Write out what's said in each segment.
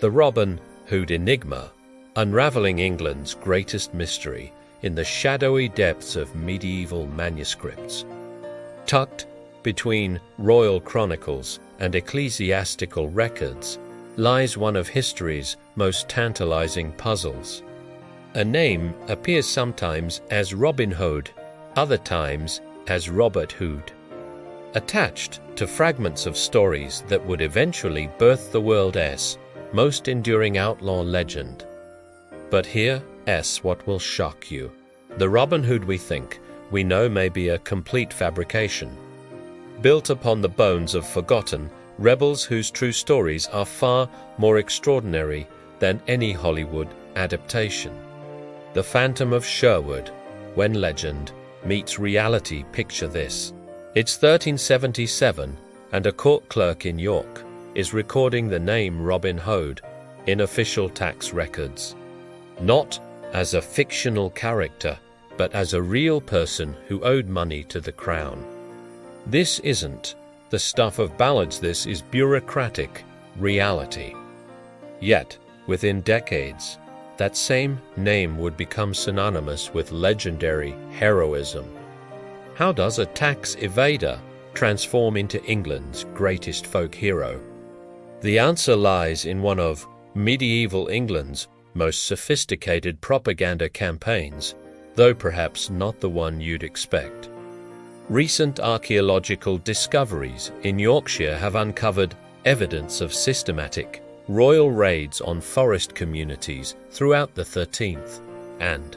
The Robyn Hode Enigma, unraveling England's greatest mystery in the shadowy depths of medieval manuscripts. Tucked between royal chronicles and ecclesiastical records lies one of history's most tantalizing puzzles. A name appears sometimes as Robyn Hode, other times as Robert Hode, attached to fragments of stories that would eventually birth the world's most enduring outlaw legend. But here is what will shock you. The Robyn Hode we know may be a complete fabrication, built upon the bones of forgotten rebels whose true stories are far more extraordinary than any Hollywood adaptation. The Phantom of Sherwood, when legend meets reality. Picture this. It's 1377, and a court clerk in York is recording the name Robyn Hode in official tax records, not as a fictional character, but as a real person who owed money to the crown. This isn't the stuff of ballads, this is bureaucratic reality. Yet, within decades, that same name would become synonymous with legendary heroism. How does a tax evader transform into England's greatest folk hero? The answer lies in one of medieval England's most sophisticated propaganda campaigns, though perhaps not the one you'd expect. Recent archaeological discoveries in Yorkshire have uncovered evidence of systematic royal raids on forest communities throughout the 13th and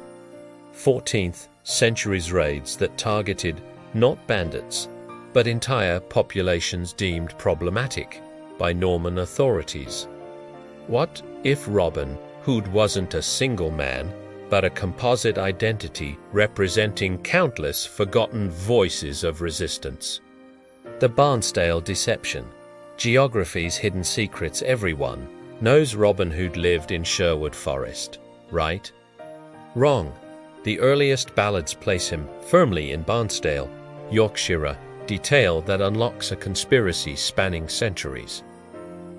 14th centuries, raids that targeted not bandits, but entire populations deemed problematic by Norman authorities. What if Robyn Hode wasn't a single man, but a composite identity representing countless forgotten voices of resistance? The Barnsdale deception, geography's hidden secrets. Everyone knows Robyn Hode lived in Sherwood Forest, right? Wrong. The earliest ballads place him firmly in Barnsdale, Yorkshire, detail that unlocks a conspiracy spanning centuries.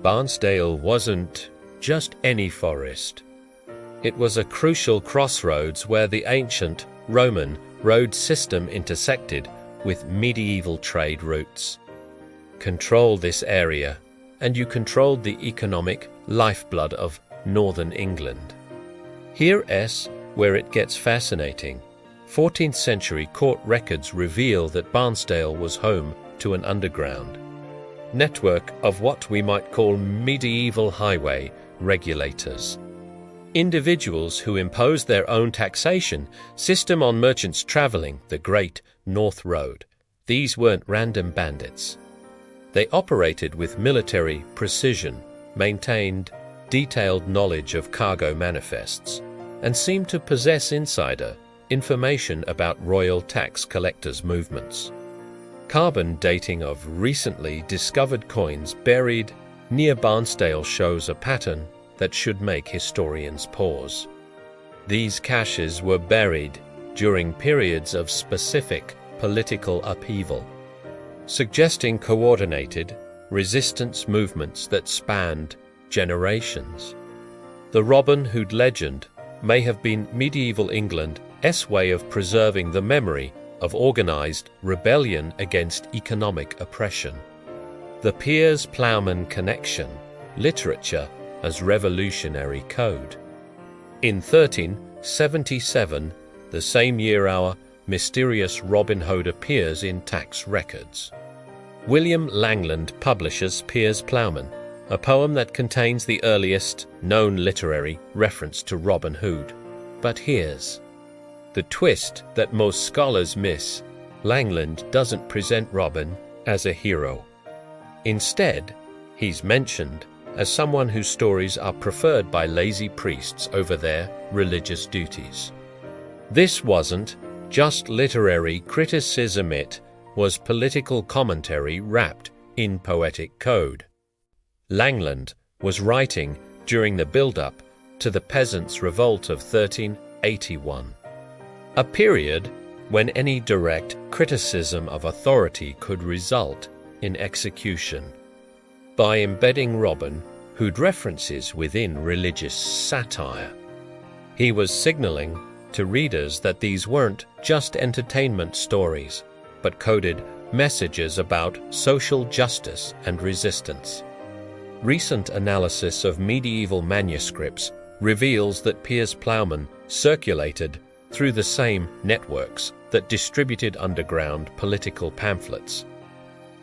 Barnsdale wasn't just any forest. It was a crucial crossroads where the ancient Roman road system intersected with medieval trade routes. Control this area, and you controlled the economic lifeblood of northern England. Here is where it gets fascinating. 14th century court records reveal that Barnsdale was home to an underground network of what we might call medieval highway regulators. Individuals who imposed their own taxation system on merchants traveling the Great North Road. These weren't random bandits. They operated with military precision, maintained detailed knowledge of cargo manifests, and seemed to possess insider information about royal tax collectors' movements. Carbon dating of recently discovered coins buried near Barnsdale shows a pattern that should make historians pause. These caches were buried during periods of specific political upheaval, suggesting coordinated resistance movements that spanned generations. The Robyn Hode legend may have been medieval England's way of preserving the memory of organized rebellion against economic oppression. The Piers-Plowman connection, literature as revolutionary code. In 1377, the same year our mysterious Robyn Hode appears in tax records. William Langland publishes Piers-Plowman, a poem that contains the earliest known literary reference to Robyn Hode. But here's the twist that most scholars miss. Langland doesn't present Robyn as a hero. Instead, he's mentioned as someone whose stories are preferred by lazy priests over their religious duties. This wasn't just literary criticism, it was political commentary wrapped in poetic code. Langland was writing during the build-up to the Peasants' Revolt of 1381, a period when any direct criticism of authority could result in execution. By embedding Robyn who'd references within religious satire. He was signaling to readers that these weren't just entertainment stories, but coded messages about social justice and resistance. Recent analysis of medieval manuscripts reveals that Piers Plowman circulated through the same networks that distributed underground political pamphlets.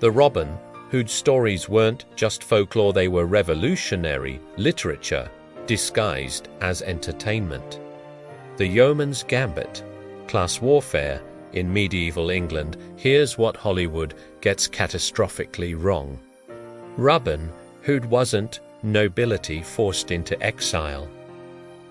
The Robyn Hode stories weren't just folklore, they were revolutionary literature disguised as entertainment. The yeoman's gambit, class warfare in medieval England, here's what Hollywood gets catastrophically wrong. Robyn Hode wasn't nobility forced into exile.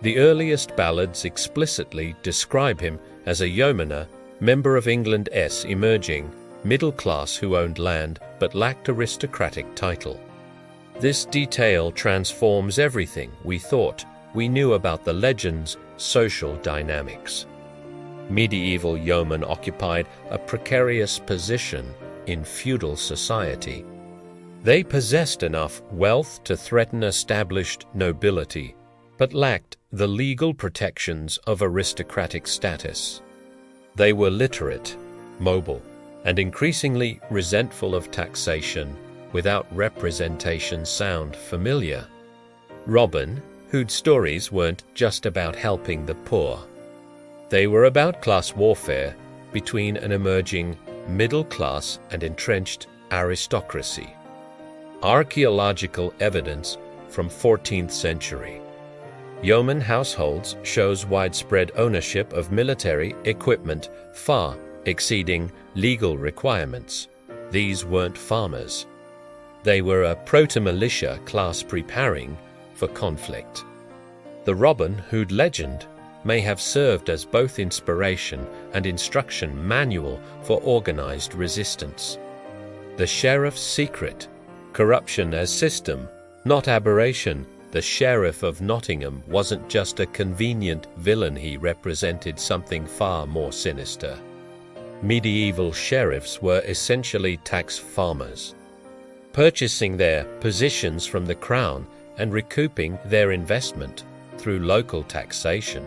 The earliest ballads explicitly describe him as a yeomaner, member of England's emerging middle class who owned land but lacked aristocratic title. This detail transforms everything we thought we knew about the legend's social dynamics. Medieval yeomen occupied a precarious position in feudal society. They possessed enough wealth to threaten established nobility, but lacked the legal protections of aristocratic status. They were literate, mobile, and increasingly resentful of taxation without representation. Sound familiar? Robyn Hode stories weren't just about helping the poor. They were about class warfare between an emerging middle class and entrenched aristocracy. Archaeological evidence from 14th century. Yeoman households shows widespread ownership of military equipment far exceeding legal requirements. These weren't farmers. They were a proto-militia class preparing for conflict. The Robyn Hode legend may have served as both inspiration and instruction manual for organized resistance. The sheriff's secret, corruption as system, not aberration. The Sheriff of Nottingham wasn't just a convenient villain, he represented something far more sinister. Medieval sheriffs were essentially tax farmers, purchasing their positions from the crown and recouping their investment through local taxation.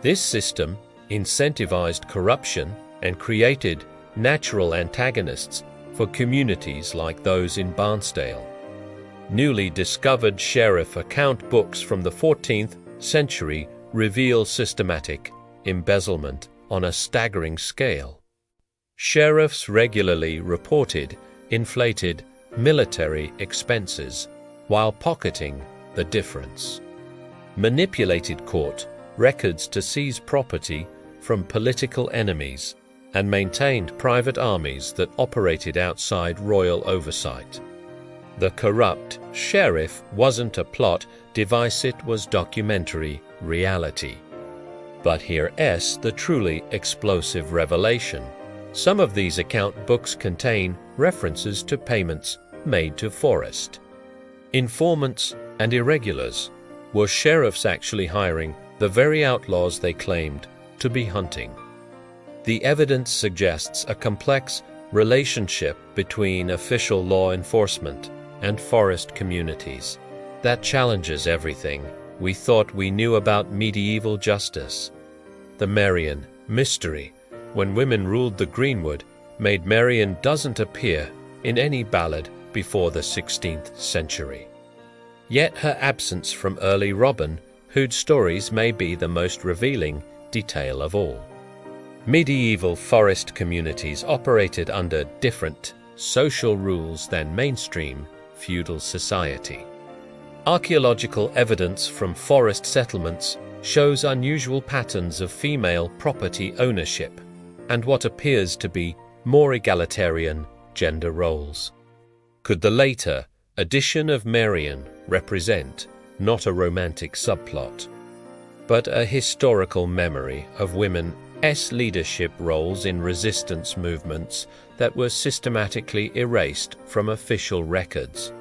This system incentivized corruption and created natural antagonists for communities like those in Barnsdale. Newly discovered sheriff account books from the 14th century reveal systematic embezzlement on a staggering scale. Sheriffs regularly reported inflated military expenses while pocketing the difference. Manipulated court records to seize property from political enemies and maintained private armies that operated outside royal oversight. The corrupt sheriff wasn't a plot device, it was documentary reality. But here's the truly explosive revelation. Some of these account books contain references to payments made to Forrest. Informants and irregulars. Were sheriffs actually hiring the very outlaws they claimed to be hunting? The evidence suggests a complex relationship between official law enforcement and forest communities that challenges everything we thought we knew about medieval justice. The Marian mystery, when women ruled the Greenwood, made Marian doesn't appear in any ballad before the 16th century. Yet her absence from early Robyn Hode stories may be the most revealing detail of all. Medieval forest communities operated under different social rules than mainstream feudal society. Archaeological evidence from forest settlements shows unusual patterns of female property ownership and what appears to be more egalitarian gender roles. Could the later addition of Marian represent not a romantic subplot, but a historical memory of women's leadership roles in resistance movements that were systematically erased from official records?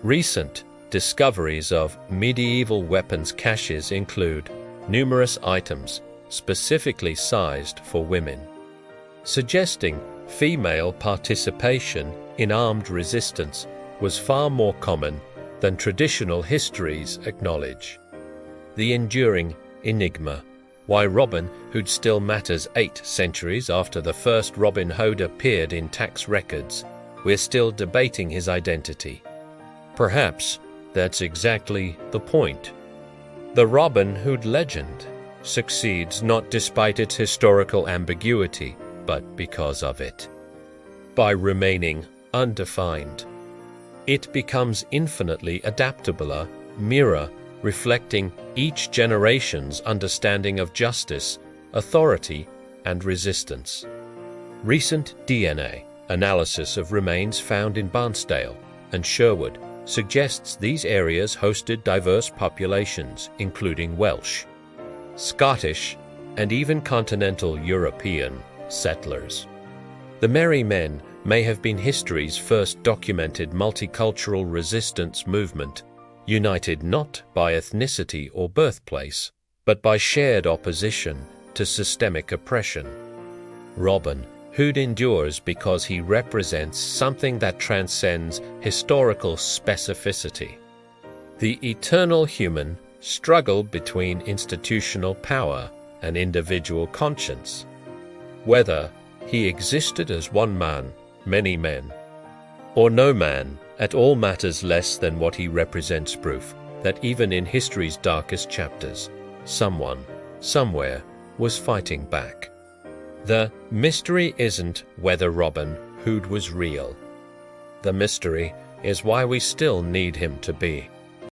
Recent discoveries of medieval weapons caches include numerous items specifically sized for women, suggesting female participation in armed resistance was far more common than traditional histories acknowledge. The enduring enigma, why Robyn Hode still matters 8 centuries after the first Robyn Hode appeared in tax records, we're still debating his identity. Perhaps that's exactly the point. The Robyn Hode legend succeeds not despite its historical ambiguity, but because of it. By remaining undefined, it becomes infinitely adaptable, a mirror reflecting each generation's understanding of justice, authority, and resistance. Recent DNA analysis of remains found in Barnsdale and Sherwood suggests these areas hosted diverse populations, including Welsh, Scottish, and even continental European settlers. The Merry Men may have been history's first documented multicultural resistance movement, united not by ethnicity or birthplace, but by shared opposition to systemic oppression. Robyn Hode endures because he represents something that transcends historical specificity. The eternal human struggle between institutional power and individual conscience. Whether he existed as one man, many men, or no man at all matters less than what he represents, proof that even in history's darkest chapters, someone, somewhere, was fighting back. The mystery isn't whether Robyn Hode was real. The mystery is why we still need him to be.